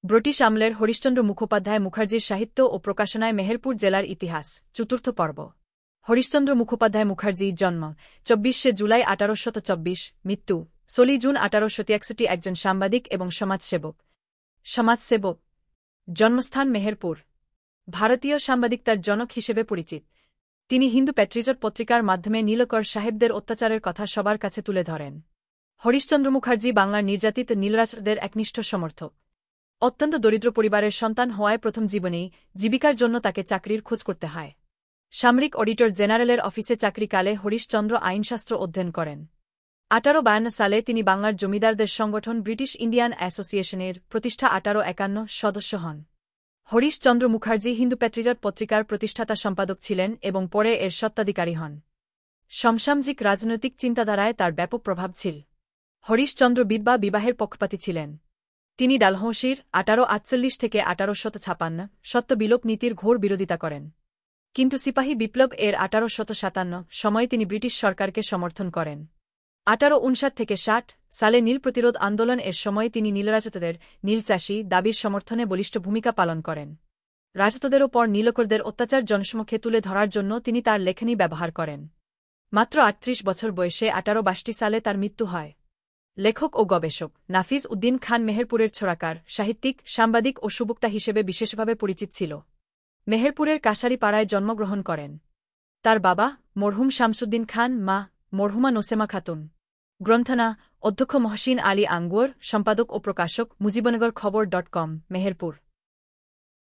British আমলের হরিশচন্দ্র মুখোপাধ্যায় মুখার্জির সাহিত্য ও প্রকাশনায় মেহেরপুর জেলার ইতিহাস চতুর্থ পর্ব। হরিশচন্দ্র মুখোপাধ্যায় মুখার্জি জন্ম ২৪শে জুলাই ১৮২৪, মৃত্যু ১৬ জুন ১৮৬১, একজন সাংবাদিক এবং সমাজসেবক। জন্মস্থান মেহেরপুর। ভারতীয় সাংবাদিকতার জনক হিসেবে পরিচিত। তিনি হিন্দু প্যাট্রিয়ট পত্রিকার মাধ্যমে নীলকর সাহেবদের অত্যাচারের কথা সবার কাছে তুলে ধরেন। হরিশচন্দ্র মুখার্জি বাংলার নির্যাতিত নীলরাজদের একনিষ্ঠ সমর্থক। অত্যন্ত দরিদ্র পরিবারের সন্তান হওয়ায় প্রথম জীবনেই জীবিকার জন্য তাকে চাকরির খোঁজ করতে হয়। সামরিক অডিটর জেনারেলের অফিসে চাকরিকালে হরিশচন্দ্র আইনশাস্ত্র অধ্যয়ন করেন। ১৮৫২ সালে তিনি বাংলার জমিদারদের সংগঠন ব্রিটিশ ইন্ডিয়ান অ্যাসোসিয়েশনের প্রতিষ্ঠা ১৮৫১ সদস্য হন। হরিশচন্দ্র মুখার্জি হিন্দু প্যাট্রিয়ট পত্রিকার প্রতিষ্ঠাতা সম্পাদক ছিলেন এবং পরে এর স্বত্বাধিকারী হন। সমসাময়িক রাজনৈতিক চিন্তাধারায় তার ব্যাপক প্রভাব ছিল। হরিশচন্দ্র বিধবা বিবাহের পক্ষপাতী ছিলেন। তিনি ডালহৌসির ১৮৪৮ থেকে ১৮৫৬ সত্য বিলোপ নীতির ঘোর বিরোধিতা করেন। কিন্তু সিপাহী বিপ্লব এর ১৮৫৭ সময়ে তিনি ব্রিটিশ সরকারকে সমর্থন করেন। ১৮৫৯ থেকে ৬০ সালে নীল প্রতিরোধ আন্দোলন এর সময়ে তিনি নীলরাজতদের নীলচাষী দাবির সমর্থনে বলিষ্ঠ ভূমিকা পালন করেন। রাজতদের ওপর নীলকরদের অত্যাচার জনসমক্ষে তুলে ধরার জন্য তিনি তার লেখনী ব্যবহার করেন। মাত্র ৩৮ বছর বয়সে ১৮৬২ সালে তার মৃত্যু হয়। লেখক ও গবেষক নাফিজ উদ্দিন খান মেহেরপুরের ছোড়াকার, সাহিত্যিক, সাংবাদিক ও সুবক্তা হিসেবে বিশেষভাবে পরিচিত ছিল। মেহেরপুরের কাশারিপাড়ায় জন্মগ্রহণ করেন। তার বাবা মরহুম শামসুদ্দিন খান, মা মরহুমা নোসেমা খাতুন। গ্রন্থনা অধ্যক্ষ মহসিন আলী আঙ্গুর, সম্পাদক ও প্রকাশক মুজিবনগর খবর.com, মেহেরপুর।